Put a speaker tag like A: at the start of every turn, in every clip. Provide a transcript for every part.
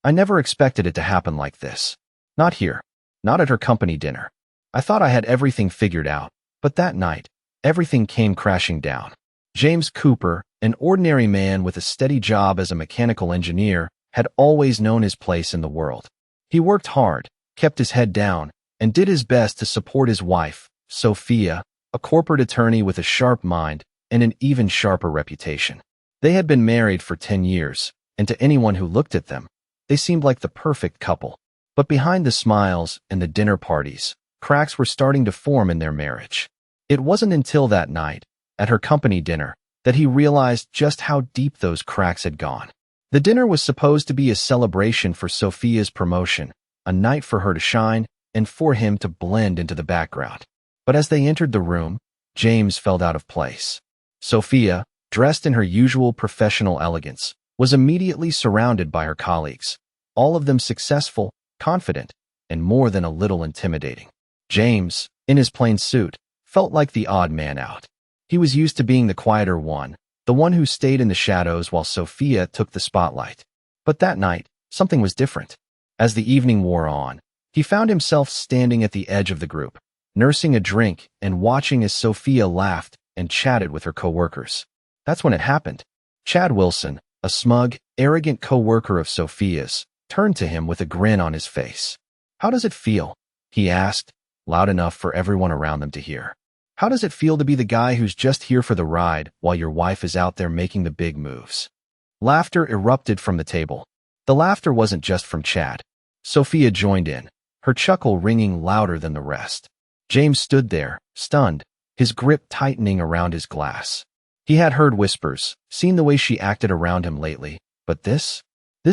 A: I never expected it to happen like this. Not here. Not at her company dinner. I thought I had everything figured out, but that night, everything came crashing down. James Cooper, an ordinary man with a steady job as a mechanical engineer, had always known his place in the world. He worked hard, kept his head down, and did his best to support his wife, Sophia, a corporate attorney with a sharp mind and an even sharper reputation. They had been married for 10 years, and to anyone who looked at them, they seemed like the perfect couple. But behind the smiles and the dinner parties, cracks were starting to form in their marriage. It wasn't until that night, at her company dinner, that he realized just how deep those cracks had gone. The dinner was supposed to be a celebration for Sophia's promotion, a night for her to shine and for him to blend into the background. But as they entered the room, James felt out of place. Sophia, dressed in her usual professional elegance, was immediately surrounded by her colleagues, all of them successful, confident, and more than a little intimidating. James, in his plain suit, felt like the odd man out. He was used to being the quieter one, the one who stayed in the shadows while Sophia took the spotlight. But that night, something was different. As the evening wore on, he found himself standing at the edge of the group, nursing a drink and watching as Sophia laughed and chatted with her coworkers. That's when it happened. Chad Wilson, a smug, arrogant coworker of Sophia's, turned to him with a grin on his face. "How does it feel?" he asked, loud enough for everyone around them to hear. "How does it feel to be the guy who's just here for the ride while your wife is out there making the big moves?" Laughter erupted from the table. The laughter wasn't just from Chad. Sophia joined in, her chuckle ringing louder than the rest. James stood there, stunned, his grip tightening around his glass. He had heard whispers, seen the way she acted around him lately, but this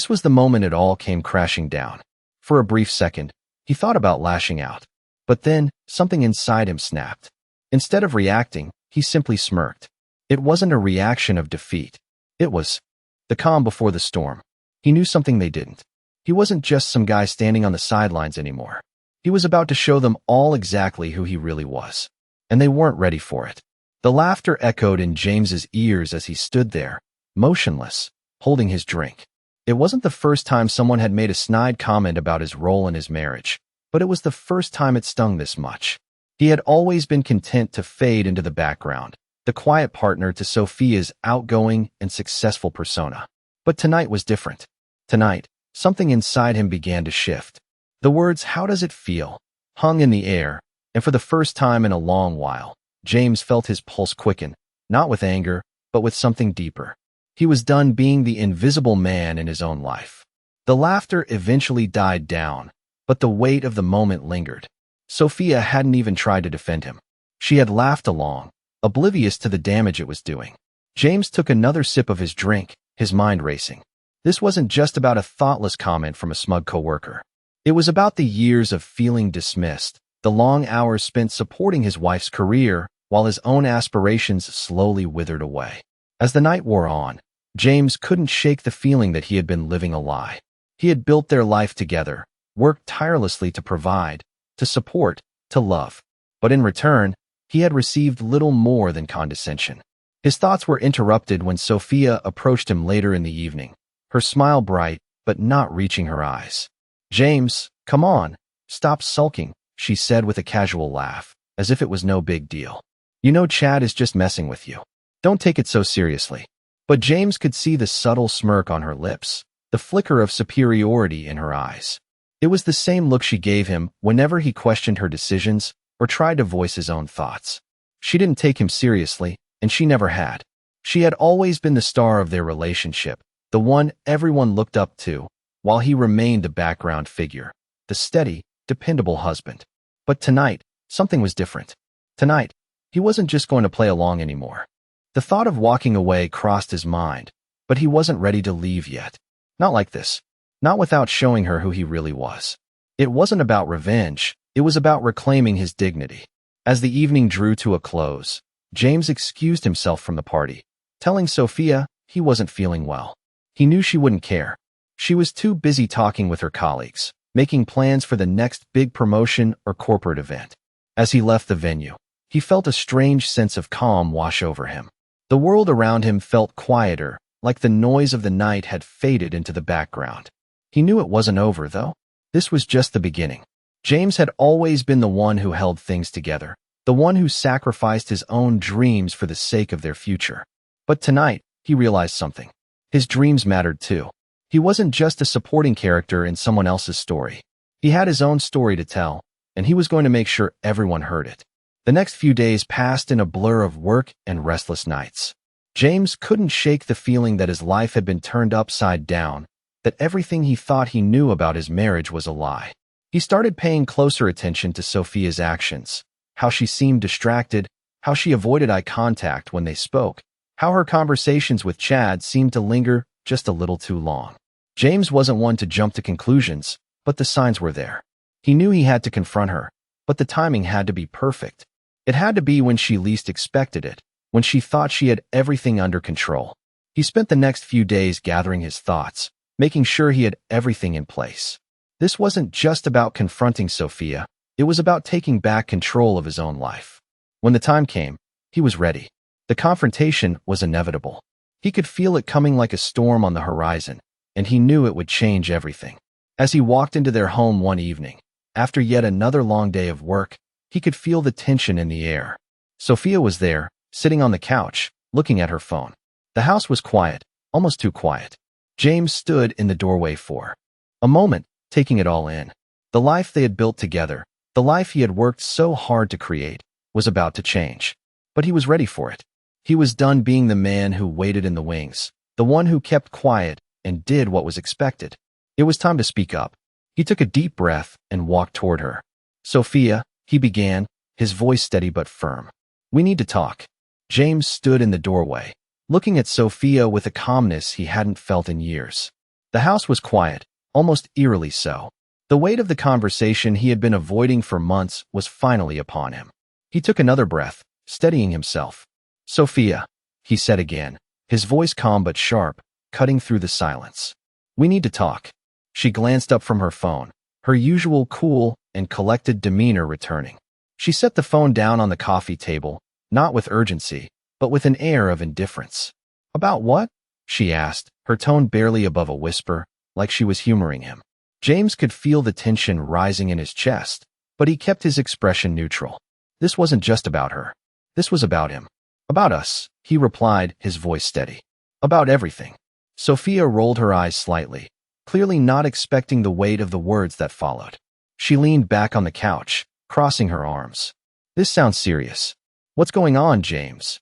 A: was the moment it all came crashing down. For a brief second, he thought about lashing out. But then, something inside him snapped. Instead of reacting, he simply smirked. It wasn't a reaction of defeat. It was the calm before the storm. He knew something they didn't. He wasn't just some guy standing on the sidelines anymore. He was about to show them all exactly who he really was. And they weren't ready for it. The laughter echoed in James's ears as he stood there, motionless, holding his drink. It wasn't the first time someone had made a snide comment about his role in his marriage, but it was the first time it stung this much. He had always been content to fade into the background, the quiet partner to Sophia's outgoing and successful persona. But tonight was different. Tonight, something inside him began to shift. The words, "How does it feel?" hung in the air, and for the first time in a long while, James felt his pulse quicken, not with anger, but with something deeper. He was done being the invisible man in his own life. The laughter eventually died down, but the weight of the moment lingered. Sophia hadn't even tried to defend him. She had laughed along, oblivious to the damage it was doing. James took another sip of his drink, his mind racing. This wasn't just about a thoughtless comment from a smug coworker. It was about the years of feeling dismissed, the long hours spent supporting his wife's career, while his own aspirations slowly withered away. As the night wore on, James couldn't shake the feeling that he had been living a lie. He had built their life together, worked tirelessly to provide, to support, to love. But in return, he had received little more than condescension. His thoughts were interrupted when Sophia approached him later in the evening, her smile bright, but not reaching her eyes. "James, come on, stop sulking," she said with a casual laugh, as if it was no big deal. "You know Chad is just messing with you. Don't take it so seriously." But James could see the subtle smirk on her lips, the flicker of superiority in her eyes. It was the same look she gave him whenever he questioned her decisions or tried to voice his own thoughts. She didn't take him seriously, and she never had. She had always been the star of their relationship, the one everyone looked up to, while he remained a background figure, the steady, dependable husband. But tonight, something was different. Tonight, he wasn't just going to play along anymore. The thought of walking away crossed his mind, but he wasn't ready to leave yet. Not like this. Not without showing her who he really was. It wasn't about revenge, it was about reclaiming his dignity. As the evening drew to a close, James excused himself from the party, telling Sophia he wasn't feeling well. He knew she wouldn't care. She was too busy talking with her colleagues, making plans for the next big promotion or corporate event. As he left the venue, he felt a strange sense of calm wash over him. The world around him felt quieter, like the noise of the night had faded into the background. He knew it wasn't over, though. This was just the beginning. James had always been the one who held things together, the one who sacrificed his own dreams for the sake of their future. But tonight, he realized something. His dreams mattered too. He wasn't just a supporting character in someone else's story. He had his own story to tell, and he was going to make sure everyone heard it. The next few days passed in a blur of work and restless nights. James couldn't shake the feeling that his life had been turned upside down, that everything he thought he knew about his marriage was a lie. He started paying closer attention to Sophia's actions, how she seemed distracted, how she avoided eye contact when they spoke, how her conversations with Chad seemed to linger just a little too long. James wasn't one to jump to conclusions, but the signs were there. He knew he had to confront her, but the timing had to be perfect. It had to be when she least expected it, when she thought she had everything under control. He spent the next few days gathering his thoughts, making sure he had everything in place. This wasn't just about confronting Sophia, it was about taking back control of his own life. When the time came, he was ready. The confrontation was inevitable. He could feel it coming like a storm on the horizon, and he knew it would change everything. As he walked into their home one evening, after yet another long day of work, he could feel the tension in the air. Sophia was there, sitting on the couch, looking at her phone. The house was quiet, almost too quiet. James stood in the doorway for a moment, taking it all in. The life they had built together, the life he had worked so hard to create, was about to change. But he was ready for it. He was done being the man who waited in the wings, the one who kept quiet and did what was expected. It was time to speak up. He took a deep breath and walked toward her. "Sophia," he began, his voice steady but firm. "We need to talk." James stood in the doorway, looking at Sophia with a calmness he hadn't felt in years. The house was quiet, almost eerily so. The weight of the conversation he had been avoiding for months was finally upon him. He took another breath, steadying himself. "Sophia," he said again, his voice calm but sharp, cutting through the silence. "We need to talk." She glanced up from her phone, her usual cool and collected demeanor returning. She set the phone down on the coffee table, not with urgency, but with an air of indifference. "About what?" she asked, her tone barely above a whisper, like she was humoring him. James could feel the tension rising in his chest, but he kept his expression neutral. This wasn't just about her. This was about him. "About us," he replied, his voice steady. "About everything." Sophia rolled her eyes slightly, clearly not expecting the weight of the words that followed. She leaned back on the couch, crossing her arms. "This sounds serious. What's going on, James?"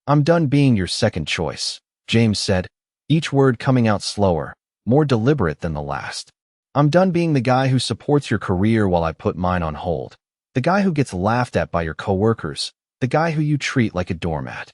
A: "I'm done being your second choice," James said, each word coming out slower, more deliberate than the last. "I'm done being the guy who supports your career while I put mine on hold. The guy who gets laughed at by your coworkers. The guy who you treat like a doormat."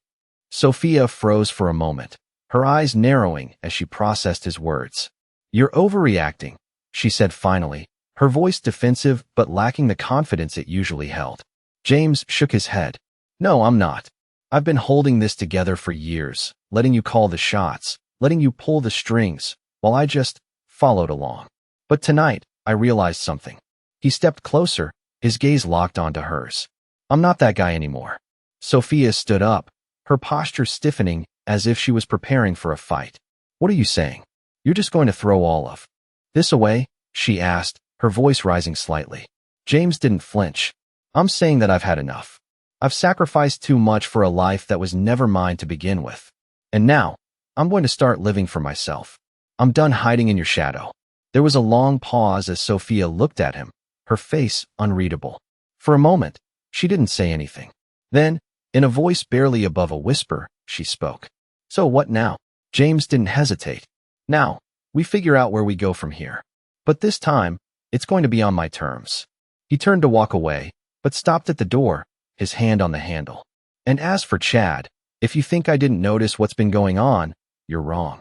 A: Sophia froze for a moment, her eyes narrowing as she processed his words. "You're overreacting," she said finally, her voice defensive but lacking the confidence it usually held. James shook his head. "No, I'm not. I've been holding this together for years, letting you call the shots, letting you pull the strings, while I just followed along. But tonight, I realized something." He stepped closer, his gaze locked onto hers. "I'm not that guy anymore." Sophia stood up, her posture stiffening as if she was preparing for a fight. "What are you saying? You're just going to throw all of this away?" she asked, her voice rising slightly. James didn't flinch. "I'm saying that I've had enough. I've sacrificed too much for a life that was never mine to begin with. And now, I'm going to start living for myself. I'm done hiding in your shadow." There was a long pause as Sophia looked at him, her face unreadable. For a moment, she didn't say anything. Then, in a voice barely above a whisper, she spoke. "So what now?" James didn't hesitate. "Now, we figure out where we go from here. But this time, it's going to be on my terms." He turned to walk away, but stopped at the door, his hand on the handle. "And as for Chad, if you think I didn't notice what's been going on, you're wrong."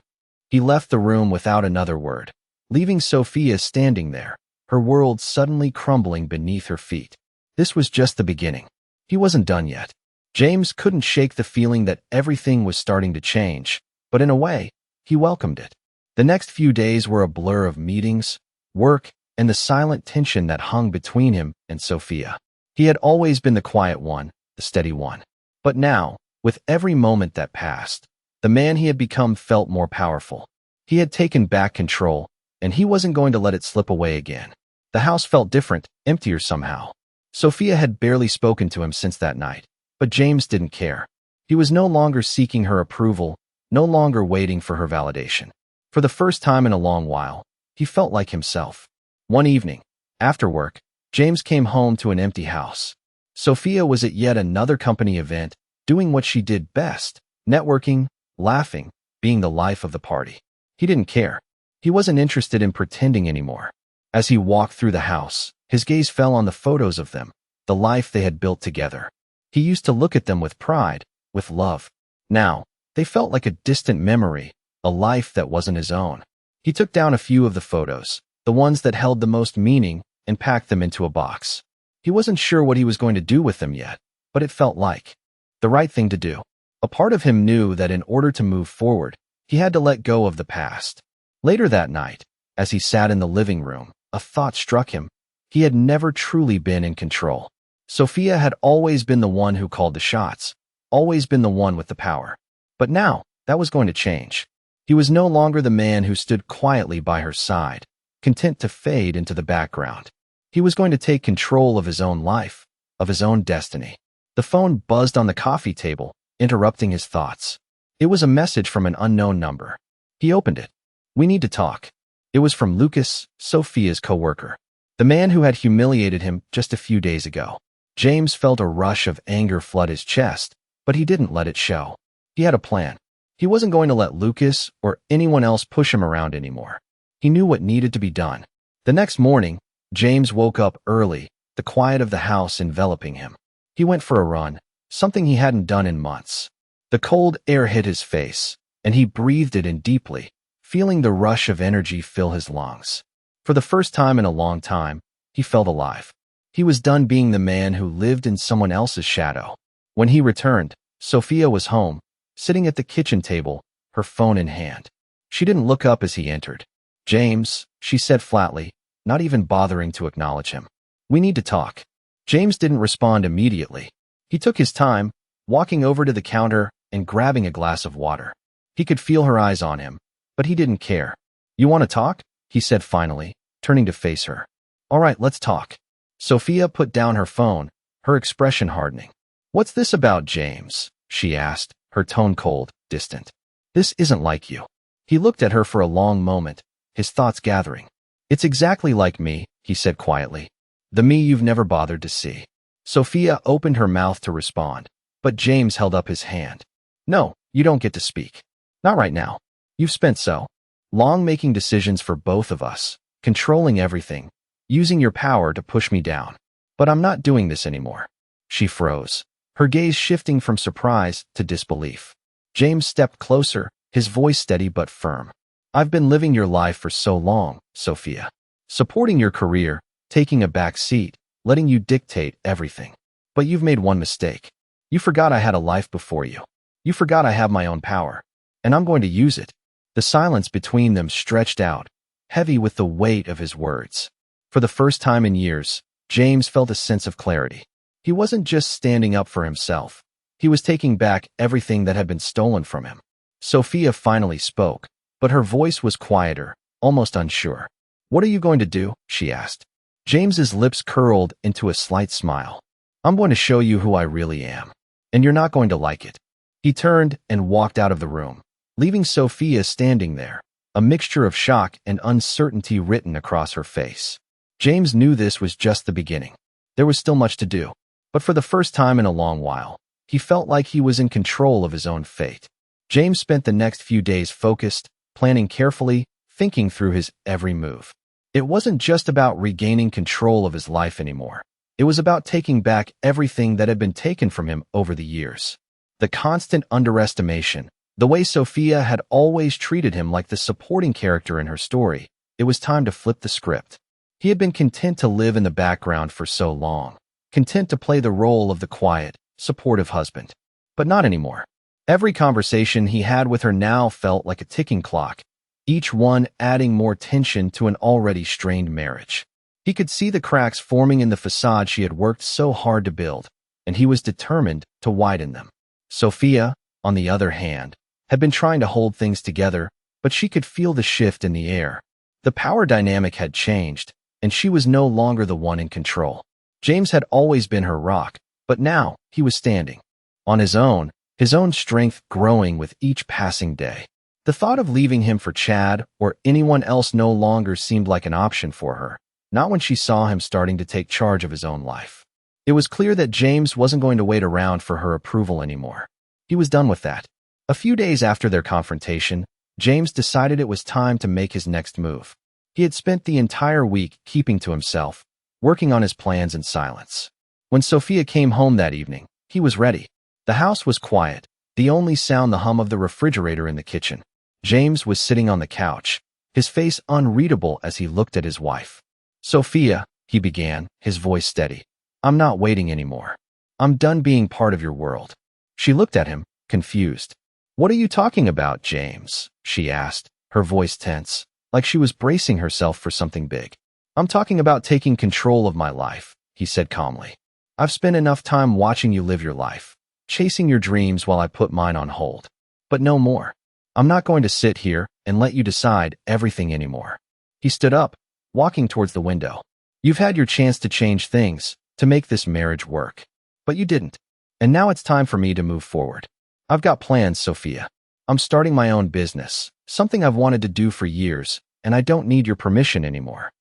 A: He left the room without another word, leaving Sophia standing there, her world suddenly crumbling beneath her feet. This was just the beginning. He wasn't done yet. James couldn't shake the feeling that everything was starting to change, but in a way, he welcomed it. The next few days were a blur of meetings, work, and the silent tension that hung between him and Sophia. He had always been the quiet one, the steady one. But now, with every moment that passed, the man he had become felt more powerful. He had taken back control, and he wasn't going to let it slip away again. The house felt different, emptier somehow. Sophia had barely spoken to him since that night, but James didn't care. He was no longer seeking her approval, no longer waiting for her validation. For the first time in a long while, he felt like himself. One evening, after work, James came home to an empty house. Sophia was at yet another company event, doing what she did best, networking, laughing, being the life of the party. He didn't care. He wasn't interested in pretending anymore. As he walked through the house, his gaze fell on the photos of them, the life they had built together. He used to look at them with pride, with love. Now, they felt like a distant memory, a life that wasn't his own. He took down a few of the photos, the ones that held the most meaning, and packed them into a box. He wasn't sure what he was going to do with them yet, but it felt like the right thing to do. A part of him knew that in order to move forward, he had to let go of the past. Later that night, as he sat in the living room, a thought struck him. He had never truly been in control. Sophia had always been the one who called the shots, always been the one with the power. But now, that was going to change. He was no longer the man who stood quietly by her side, content to fade into the background. He was going to take control of his own life, of his own destiny. The phone buzzed on the coffee table, interrupting his thoughts. It was a message from an unknown number. He opened it. "We need to talk." It was from Lucas, Sophia's coworker, the man who had humiliated him just a few days ago. James felt a rush of anger flood his chest, but he didn't let it show. He had a plan. He wasn't going to let Lucas or anyone else push him around anymore. He knew what needed to be done. The next morning, James woke up early, the quiet of the house enveloping him. He went for a run, something he hadn't done in months. The cold air hit his face, and he breathed it in deeply, feeling the rush of energy fill his lungs. For the first time in a long time, he felt alive. He was done being the man who lived in someone else's shadow. When he returned, Sophia was home, sitting at the kitchen table, her phone in hand. She didn't look up as he entered. "James," she said flatly, not even bothering to acknowledge him. "We need to talk." James didn't respond immediately. He took his time, walking over to the counter and grabbing a glass of water. He could feel her eyes on him, but he didn't care. "You want to talk?" he said finally, turning to face her. "All right, let's talk." Sophia put down her phone, her expression hardening. "What's this about, James?" she asked, her tone cold, distant. "This isn't like you." He looked at her for a long moment, his thoughts gathering. "It's exactly like me," he said quietly. "The me you've never bothered to see." Sophia opened her mouth to respond, but James held up his hand. "No, you don't get to speak. Not right now. You've spent so long making decisions for both of us, controlling everything, using your power to push me down. But I'm not doing this anymore." She froze, her gaze shifting from surprise to disbelief. James stepped closer, his voice steady but firm. "I've been living your life for so long, Sophia. Supporting your career, taking a back seat, letting you dictate everything. But you've made one mistake. You forgot I had a life before you. You forgot I have my own power. And I'm going to use it." The silence between them stretched out, heavy with the weight of his words. For the first time in years, James felt a sense of clarity. He wasn't just standing up for himself. He was taking back everything that had been stolen from him. Sophia finally spoke, but her voice was quieter, almost unsure. "What are you going to do?" she asked. James's lips curled into a slight smile. "I'm going to show you who I really am. And you're not going to like it." He turned and walked out of the room, leaving Sophia standing there, a mixture of shock and uncertainty written across her face. James knew this was just the beginning. There was still much to do. But for the first time in a long while, he felt like he was in control of his own fate. James spent the next few days focused, planning carefully, thinking through his every move. It wasn't just about regaining control of his life anymore. It was about taking back everything that had been taken from him over the years. The constant underestimation, the way Sophia had always treated him like the supporting character in her story, it was time to flip the script. He had been content to live in the background for so long, content to play the role of the quiet, supportive husband. But not anymore. Every conversation he had with her now felt like a ticking clock, each one adding more tension to an already strained marriage. He could see the cracks forming in the facade she had worked so hard to build, and he was determined to widen them. Sophia, on the other hand, had been trying to hold things together, but she could feel the shift in the air. The power dynamic had changed, and she was no longer the one in control. James had always been her rock, but now he was standing on his own strength growing with each passing day. The thought of leaving him for Chad or anyone else no longer seemed like an option for her, not when she saw him starting to take charge of his own life. It was clear that James wasn't going to wait around for her approval anymore. He was done with that. A few days after their confrontation, James decided it was time to make his next move. He had spent the entire week keeping to himself, working on his plans in silence. When Sophia came home that evening, he was ready. The house was quiet, the only sound the hum of the refrigerator in the kitchen. James was sitting on the couch, his face unreadable as he looked at his wife. "Sophia," he began, his voice steady. "I'm not waiting anymore. I'm done being part of your world." She looked at him, confused. "What are you talking about, James?" she asked, her voice tense, like she was bracing herself for something big. "I'm talking about taking control of my life," he said calmly. "I've spent enough time watching you live your life, chasing your dreams while I put mine on hold. But no more. I'm not going to sit here and let you decide everything anymore." He stood up, walking towards the window. "You've had your chance to change things, to make this marriage work. But you didn't. And now it's time for me to move forward. I've got plans, Sophia. I'm starting my own business, something I've wanted to do for years, and I don't need your permission anymore."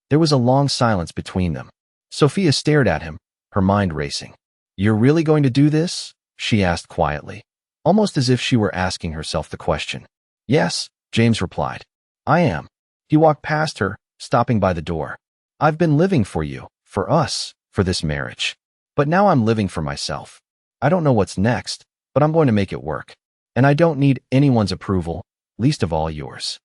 A: There was a long silence between them. Sophia stared at him, her mind racing. "You're really going to do this?" she asked quietly, almost as if she were asking herself the question. "Yes," James replied. "I am." He walked past her, stopping by the door. "I've been living for you, for us, for this marriage. But now I'm living for myself. I don't know what's next, but I'm going to make it work. And I don't need anyone's approval, least of all yours."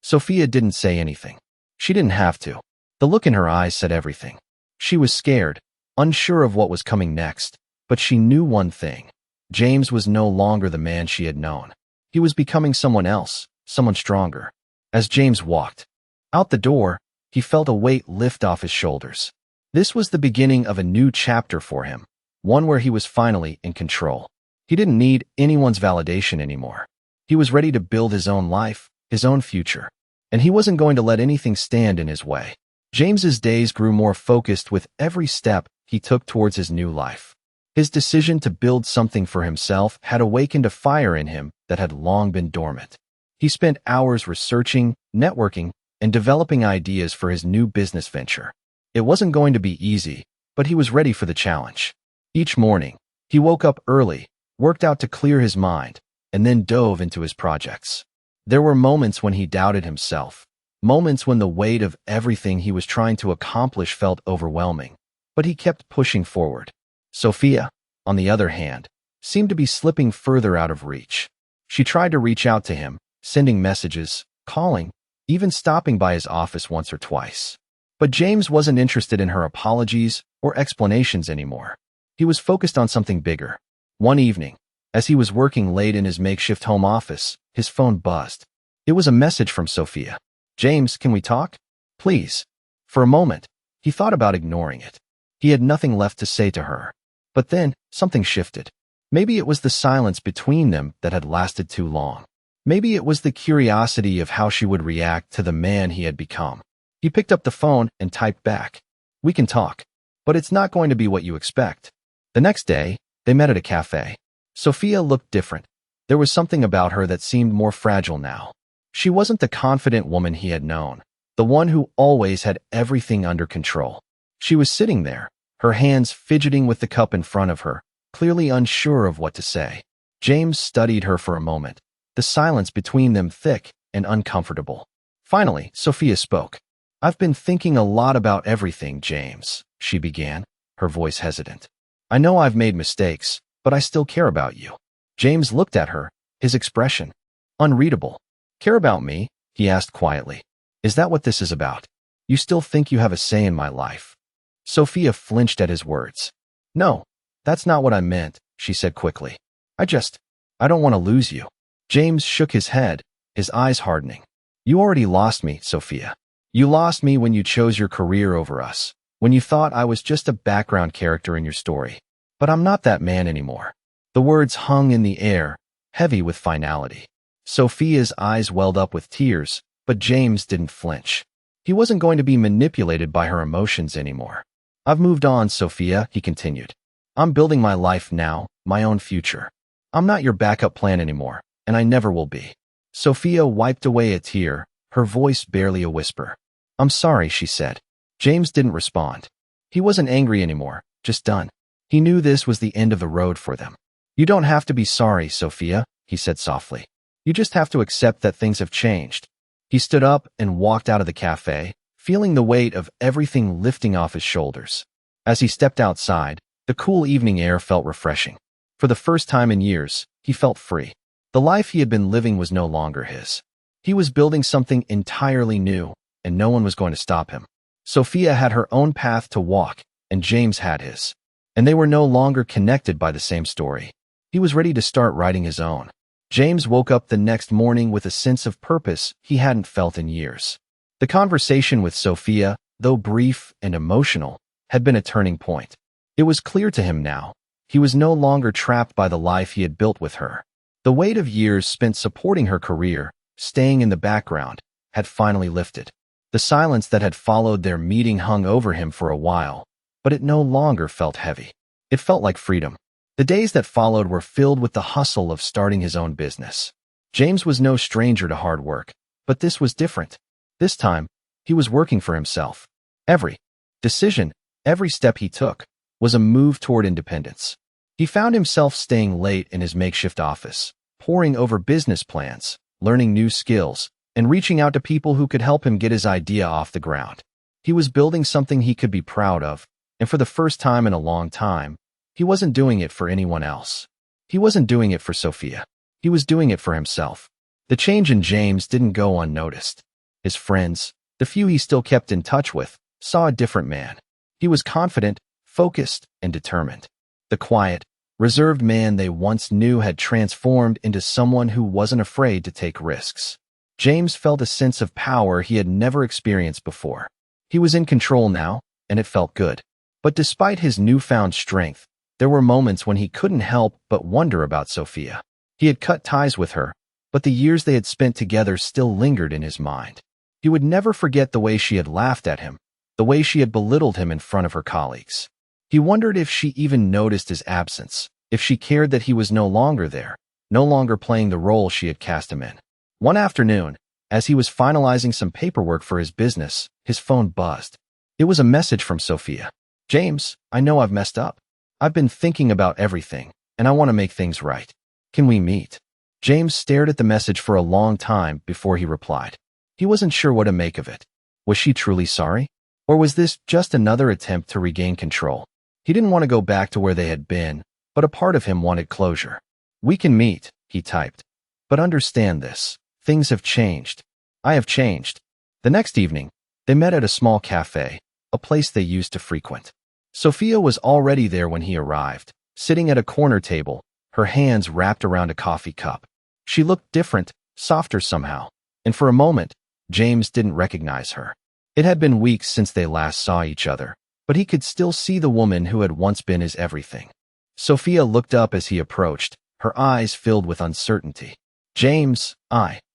A: Sophia didn't say anything. She didn't have to. The look in her eyes said everything. She was scared, unsure of what was coming next, but she knew one thing. James was no longer the man she had known. He was becoming someone else, someone stronger. As James walked out the door, he felt a weight lift off his shoulders. This was the beginning of a new chapter for him, one where he was finally in control. He didn't need anyone's validation anymore. He was ready to build his own life, his own future, and he wasn't going to let anything stand in his way. James's days grew more focused with every step he took towards his new life. His decision to build something for himself had awakened a fire in him that had long been dormant. He spent hours researching, networking, and developing ideas for his new business venture. It wasn't going to be easy, but he was ready for the challenge. Each morning, he woke up early, worked out to clear his mind, and then dove into his projects. There were moments when he doubted himself, moments when the weight of everything he was trying to accomplish felt overwhelming, but he kept pushing forward. Sophia, on the other hand, seemed to be slipping further out of reach. She tried to reach out to him, sending messages, calling, even stopping by his office once or twice. But James wasn't interested in her apologies or explanations anymore. He was focused on something bigger. One evening, as he was working late in his makeshift home office, his phone buzzed. It was a message from Sophia. "James, can we talk? Please." For a moment, he thought about ignoring it. He had nothing left to say to her. But then, something shifted. Maybe it was the silence between them that had lasted too long. Maybe it was the curiosity of how she would react to the man he had become. He picked up the phone and typed back, "We can talk, but it's not going to be what you expect." The next day, they met at a cafe. Sophia looked different. There was something about her that seemed more fragile now. She wasn't the confident woman he had known, the one who always had everything under control. She was sitting there, her hands fidgeting with the cup in front of her, clearly unsure of what to say. James studied her for a moment, the silence between them thick and uncomfortable. Finally, Sophia spoke. "I've been thinking a lot about everything, James," she began, her voice hesitant. "I know I've made mistakes, but I still care about you." James looked at her, his expression unreadable. "Care about me?" he asked quietly. "Is that what this is about? You still think you have a say in my life?" Sophia flinched at his words. "No, that's not what I meant," she said quickly. I don't want to lose you." James shook his head, his eyes hardening. "You already lost me, Sophia. You lost me when you chose your career over us, when you thought I was just a background character in your story. But I'm not that man anymore." The words hung in the air, heavy with finality. Sophia's eyes welled up with tears, but James didn't flinch. He wasn't going to be manipulated by her emotions anymore. I've moved on, Sophia, he continued. I'm building my life now, my own future. I'm not your backup plan anymore, and I never will be. Sophia wiped away a tear, her voice barely a whisper. I'm sorry, she said. James didn't respond. He wasn't angry anymore, just done. He knew this was the end of the road for them. You don't have to be sorry, Sophia, he said softly. You just have to accept that things have changed. He stood up and walked out of the cafe, feeling the weight of everything lifting off his shoulders. As he stepped outside, the cool evening air felt refreshing. For the first time in years, he felt free. The life he had been living was no longer his. He was building something entirely new, and no one was going to stop him. Sophia had her own path to walk, and James had his. And they were no longer connected by the same story. He was ready to start writing his own. James woke up the next morning with a sense of purpose he hadn't felt in years. The conversation with Sophia, though brief and emotional, had been a turning point. It was clear to him now. He was no longer trapped by the life he had built with her. The weight of years spent supporting her career, staying in the background, had finally lifted. The silence that had followed their meeting hung over him for a while, but it no longer felt heavy. It felt like freedom. The days that followed were filled with the hustle of starting his own business. James was no stranger to hard work, but this was different. This time, he was working for himself. Every decision, every step he took, was a move toward independence. He found himself staying late in his makeshift office, poring over business plans, learning new skills, and reaching out to people who could help him get his idea off the ground. He was building something he could be proud of, and for the first time in a long time, he wasn't doing it for anyone else. He wasn't doing it for Sophia. He was doing it for himself. The change in James didn't go unnoticed. His friends, the few he still kept in touch with, saw a different man. He was confident, focused, and determined. The quiet, reserved man they once knew had transformed into someone who wasn't afraid to take risks. James felt a sense of power he had never experienced before. He was in control now, and it felt good. But despite his newfound strength, there were moments when he couldn't help but wonder about Sophia. He had cut ties with her, but the years they had spent together still lingered in his mind. He would never forget the way she had laughed at him, the way she had belittled him in front of her colleagues. He wondered if she even noticed his absence, if she cared that he was no longer there, no longer playing the role she had cast him in. One afternoon, as he was finalizing some paperwork for his business, his phone buzzed. It was a message from Sophia. James, I know I've messed up. I've been thinking about everything, and I want to make things right. Can we meet? James stared at the message for a long time before he replied. He wasn't sure what to make of it. Was she truly sorry? Or was this just another attempt to regain control? He didn't want to go back to where they had been, but a part of him wanted closure. We can meet, he typed. But understand this. Things have changed. I have changed. The next evening, they met at a small cafe, a place they used to frequent. Sophia was already there when he arrived, sitting at a corner table, her hands wrapped around a coffee cup. She looked different, softer somehow, and for a moment, James didn't recognize her. It had been weeks since they last saw each other, but he could still see the woman who had once been his everything. Sophia looked up as he approached, her eyes filled with uncertainty. James,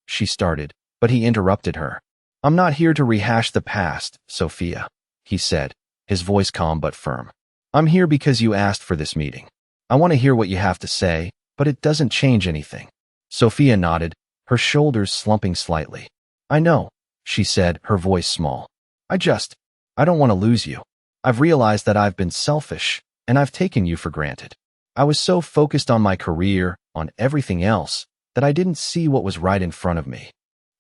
A: she started, but he interrupted her. I'm not here to rehash the past, Sophia, he said, his voice calm but firm. I'm here because you asked for this meeting. I want to hear what you have to say, but it doesn't change anything. Sophia nodded, her shoulders slumping slightly. I know, she said, her voice small. I don't want to lose you. I've realized that I've been selfish, and I've taken you for granted. I was so focused on my career, on everything else, that I didn't see what was right in front of me.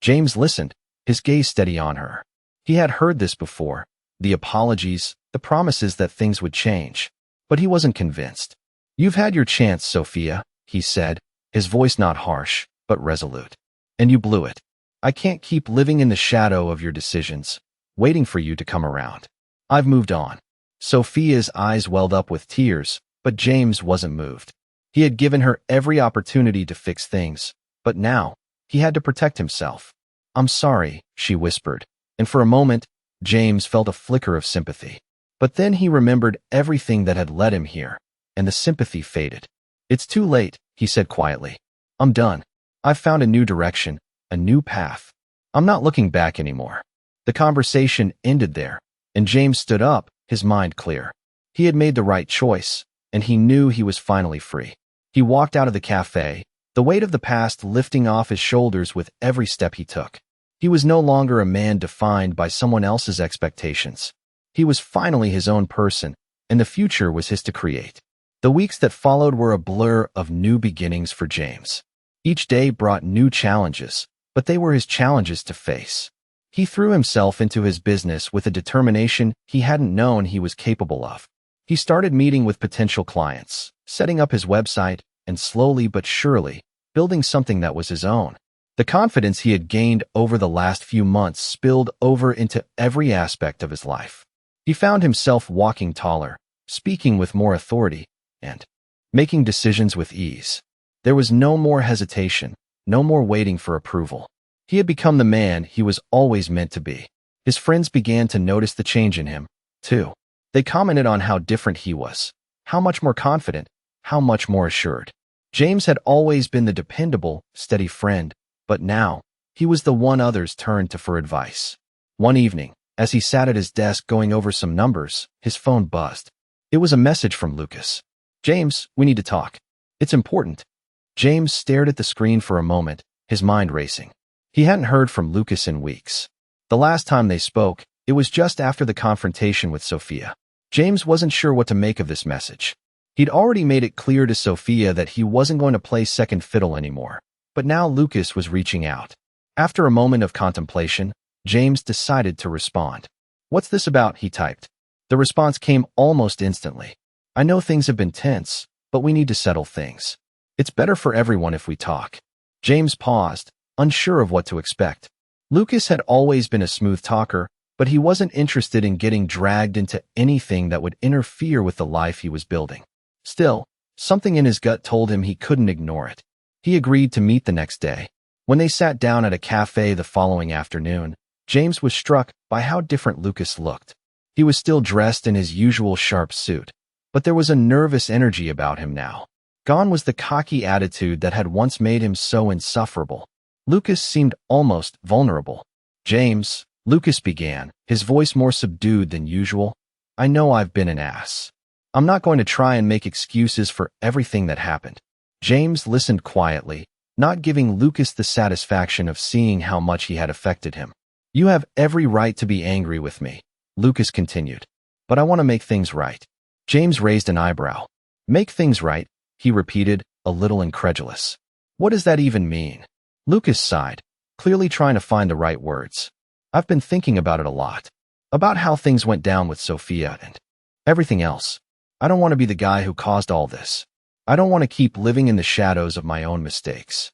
A: James listened, his gaze steady on her. He had heard this before, the apologies, the promises that things would change, but he wasn't convinced. You've had your chance, Sophia, he said, his voice not harsh, but resolute. And you blew it. I can't keep living in the shadow of your decisions, waiting for you to come around. I've moved on. Sophia's eyes welled up with tears, but James wasn't moved. He had given her every opportunity to fix things, but now, he had to protect himself. I'm sorry, she whispered, and for a moment, James felt a flicker of sympathy. But then he remembered everything that had led him here, and the sympathy faded. It's too late, he said quietly. I'm done. I've found a new direction, a new path. I'm not looking back anymore. The conversation ended there, and James stood up, his mind clear. He had made the right choice, and he knew he was finally free. He walked out of the cafe, the weight of the past lifting off his shoulders with every step he took. He was no longer a man defined by someone else's expectations. He was finally his own person, and the future was his to create. The weeks that followed were a blur of new beginnings for James. Each day brought new challenges, but they were his challenges to face. He threw himself into his business with a determination he hadn't known he was capable of. He started meeting with potential clients, setting up his website, and slowly but surely, building something that was his own. The confidence he had gained over the last few months spilled over into every aspect of his life. He found himself walking taller, speaking with more authority, and making decisions with ease. There was no more hesitation, no more waiting for approval. He had become the man he was always meant to be. His friends began to notice the change in him, too. They commented on how different he was, how much more confident, how much more assured. James had always been the dependable, steady friend, but now, he was the one others turned to for advice. One evening, as he sat at his desk going over some numbers, his phone buzzed. It was a message from Lucas. "James, we need to talk. It's important." James stared at the screen for a moment, his mind racing. He hadn't heard from Lucas in weeks. The last time they spoke, it was just after the confrontation with Sophia. James wasn't sure what to make of this message. He'd already made it clear to Sophia that he wasn't going to play second fiddle anymore, but now Lucas was reaching out. After a moment of contemplation, James decided to respond. "What's this about?" he typed. The response came almost instantly. "I know things have been tense, but we need to settle things. It's better for everyone if we talk." James paused, unsure of what to expect. Lucas had always been a smooth talker, but he wasn't interested in getting dragged into anything that would interfere with the life he was building. Still, something in his gut told him he couldn't ignore it. He agreed to meet the next day. When they sat down at a cafe the following afternoon, James was struck by how different Lucas looked. He was still dressed in his usual sharp suit, but there was a nervous energy about him now. Gone was the cocky attitude that had once made him so insufferable. Lucas seemed almost vulnerable. "James," Lucas began, his voice more subdued than usual, "I know I've been an ass. I'm not going to try and make excuses for everything that happened." James listened quietly, not giving Lucas the satisfaction of seeing how much he had affected him. "You have every right to be angry with me," Lucas continued, "but I want to make things right." James raised an eyebrow. "Make things right," he repeated, a little incredulous. "What does that even mean?" Lucas sighed, clearly trying to find the right words. "I've been thinking about it a lot. About how things went down with Sophia and everything else. I don't want to be the guy who caused all this. I don't want to keep living in the shadows of my own mistakes."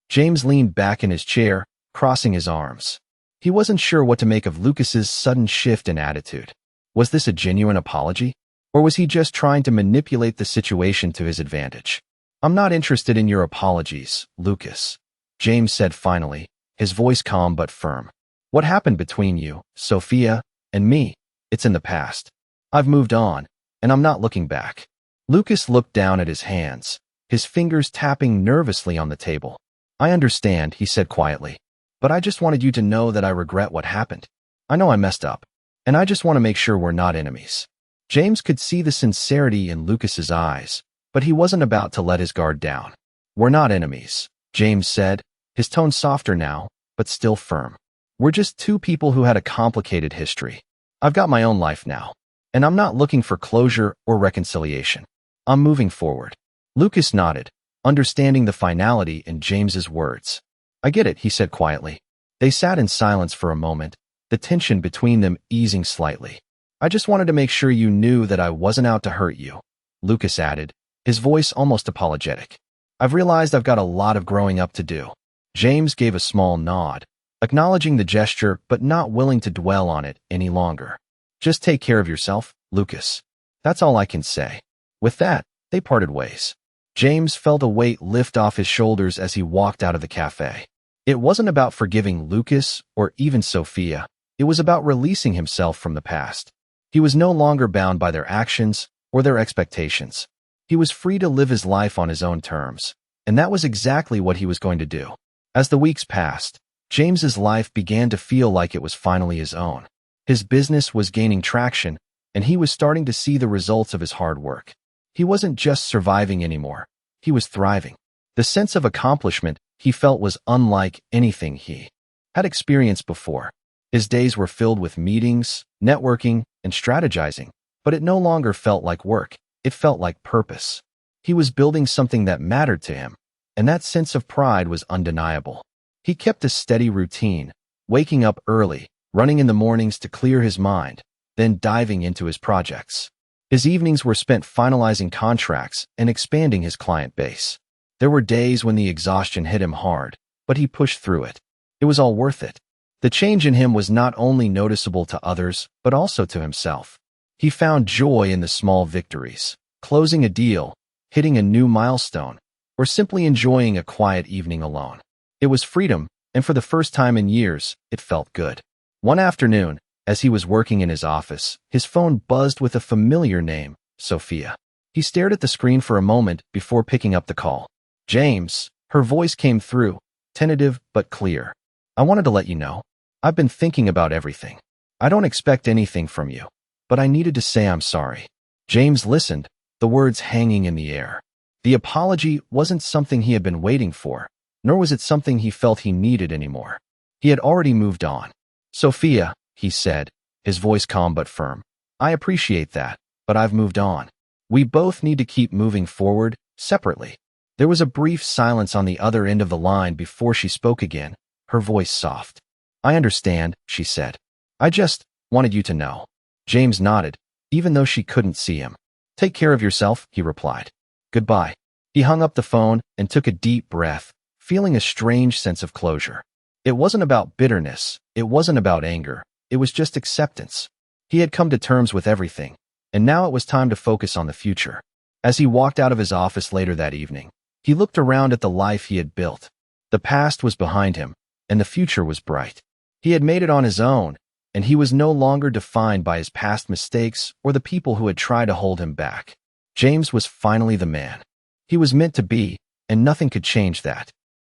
A: James leaned back in his chair, crossing his arms. He wasn't sure what to make of Lucas's sudden shift in attitude. Was this a genuine apology? Or was he just trying to manipulate the situation to his advantage? "I'm not interested in your apologies, Lucas," James said finally, his voice calm but firm. "What happened between you, Sophia, and me? It's in the past. I've moved on, and I'm not looking back." Lucas looked down at his hands, his fingers tapping nervously on the table. "I understand," he said quietly, "but I just wanted you to know that I regret what happened. I know I messed up, and I just want to make sure we're not enemies." James could see the sincerity in Lucas's eyes, but he wasn't about to let his guard down. "We're not enemies," James said, his tone softer now, but still firm. "We're just two people who had a complicated history. I've got my own life now, and I'm not looking for closure or reconciliation. I'm moving forward." Lucas nodded, understanding the finality in James's words. "I get it," he said quietly. They sat in silence for a moment, the tension between them easing slightly. "I just wanted to make sure you knew that I wasn't out to hurt you," Lucas added, his voice almost apologetic. "I've realized I've got a lot of growing up to do." James gave a small nod, acknowledging the gesture but not willing to dwell on it any longer. "Just take care of yourself, Lucas. That's all I can say." With that, they parted ways. James felt a weight lift off his shoulders as he walked out of the cafe. It wasn't about forgiving Lucas or even Sophia. It was about releasing himself from the past. He was no longer bound by their actions or their expectations. He was free to live his life on his own terms, and that was exactly what he was going to do. As the weeks passed, James's life began to feel like it was finally his own. His business was gaining traction, and he was starting to see the results of his hard work. He wasn't just surviving anymore. He was thriving. The sense of accomplishment he felt was unlike anything he had experienced before. His days were filled with meetings, networking, and strategizing, but it no longer felt like work. It felt like purpose. He was building something that mattered to him, and that sense of pride was undeniable. He kept a steady routine, waking up early, running in the mornings to clear his mind, then diving into his projects. His evenings were spent finalizing contracts and expanding his client base. There were days when the exhaustion hit him hard, but he pushed through it. It was all worth it. The change in him was not only noticeable to others, but also to himself. He found joy in the small victories, closing a deal, hitting a new milestone, or simply enjoying a quiet evening alone. It was freedom, and for the first time in years, it felt good. One afternoon, as he was working in his office, his phone buzzed with a familiar name, Sophia. He stared at the screen for a moment before picking up the call. "James," her voice came through, tentative but clear. "I wanted to let you know. I've been thinking about everything. I don't expect anything from you, but I needed to say I'm sorry." James listened, the words hanging in the air. The apology wasn't something he had been waiting for, nor was it something he felt he needed anymore. He had already moved on. "Sophia," he said, his voice calm but firm, "I appreciate that, but I've moved on. We both need to keep moving forward, separately." There was a brief silence on the other end of the line before she spoke again, her voice soft. "I understand," she said. "I just wanted you to know." James nodded, even though she couldn't see him. "Take care of yourself," he replied. "Goodbye." He hung up the phone and took a deep breath, feeling a strange sense of closure. It wasn't about bitterness, it wasn't about anger, it was just acceptance. He had come to terms with everything, and now it was time to focus on the future. As he walked out of his office later that evening, he looked around at the life he had built. The past was behind him, and the future was bright. He had made it on his own, and he was no longer defined by his past mistakes or the people who had tried to hold him back. James was finally the man he was meant to be, and nothing could change that.